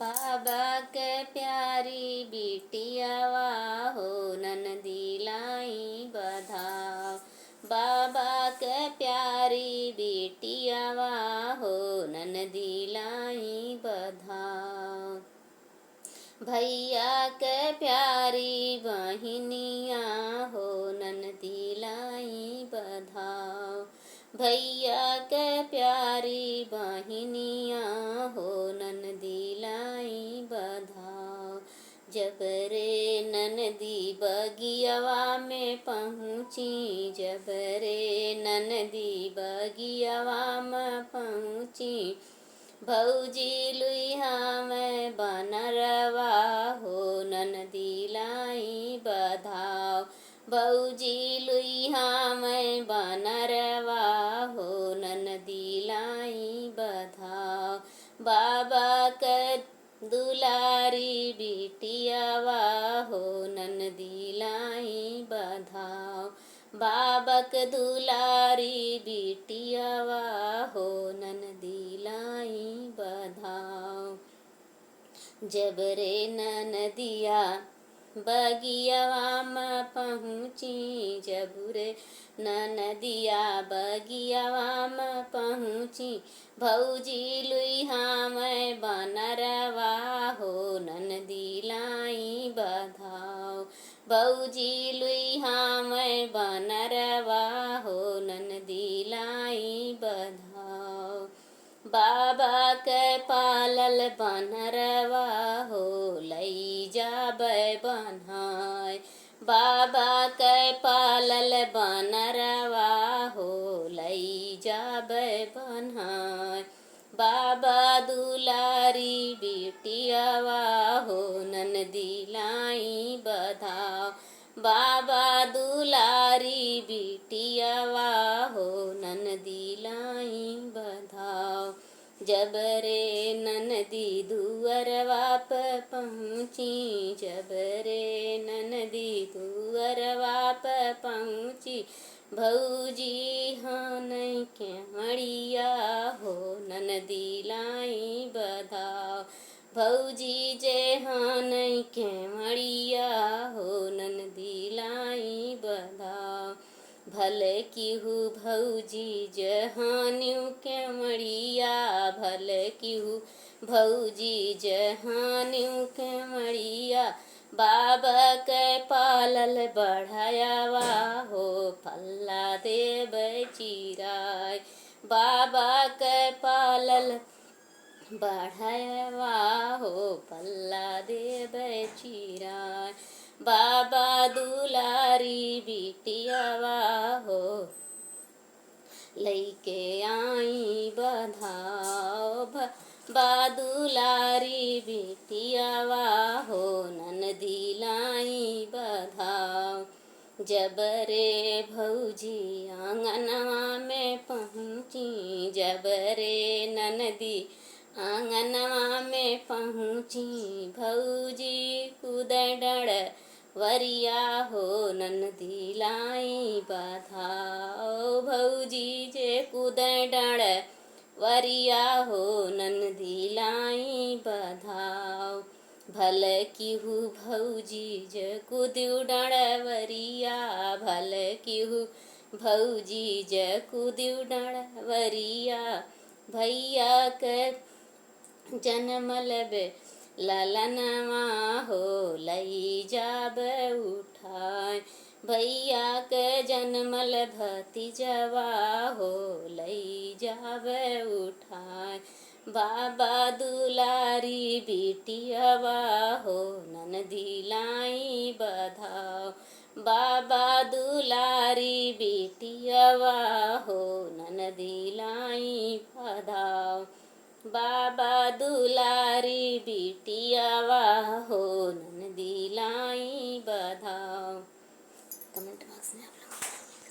बाबा के प्यारी बिटियावा हो ननदी लाई बधाओ। बाबा के प्यारी बिटियावा हो ननदी लाई बधाओ। भैया के प्यारी बहिनिया हो ननदी लाई बधाओ। भैया के प्यारी बहिनिया हो ननदी लाई बधाओ। जब रे ननदी बगियावा में पहुँची, जब रे ननदी बगियावा में पहुँची, भौजी लुइहा में बनरवा हो ननदी लाई बधाओ। भौजी लुइहा में बनरवा हो ननदी लाई बधाओ। बाबा के दुलारी बिटियावा हो ननदी लाई बधाओ। बाबा के दुलारी बिटियावा हो ननदी लाई बधाओ। जब रे ननदिया बगियावा में पहुँची, जब रे ननदिया बगियावा में पहुँची, भौजी लुइहा में बनरवा हो ननदी लाई बधाओ। भौजी लुइहा में बनरवा हो ननदी लाई बधाओ। बाबा के पालल बनरवा हो लई जाबै बन्हाय। बाबा के पालल बनरवा हो लई जाबै बन्हाय। बाबा दुलारी बिटियावा हो ननदी लाई बधाओ। बाबा दुलारी बिटियावा हो ननदी लाई बधाओ। जब रे ननदी दुअरवा पे पहुँची, जब रे ननदी दुअरवा पे पहुँची, भौजी हानै के मड़िया हो ननदी लाई बधाओ। भौजी जे हानै के मड़िया हो ननदी लाई बधाओ। भले किहु भौजी जहान्यू के मड़िया, भले किहु भौजी जहान्यू के मड़िया, बाबा के पालल बढ़ायावा हो पल्ला देबै चिराय। बाबा के पालल बढ़ायावा हो पल्ला देबै चिराय। बाबा दुलारी बिटियावा हो लइके आई बधाओ। बाबा दुलारी बिटियावा हो ननदी लाई बधाओ। जब रे भौजी आंगनवा में पहुँची, जब रे ननदी आंगनवा में पहुँची, भौजी कुदड़ वरिया हो ननदी लाई बधाओ। भौजी जे कुदड़ वरिया हो ननदी लाई बधाओ। भले किहु भौजी जे कुदड़ वरिया, भले किहु भौजी जे कुदड़ वरिया, भैया के जनमलबे ललनवा हो लई जाबै उठाय। भैया के जनमल भतीजवा हो लई जाबै उठाय। बाबा दुलारी बिटियावा हो ननदी लाई बधाओ। बाबा दुलारी बिटियावा हो ननदी लाई बधाओ। बाबा दुलारी बिटियावा हो ननदी लाई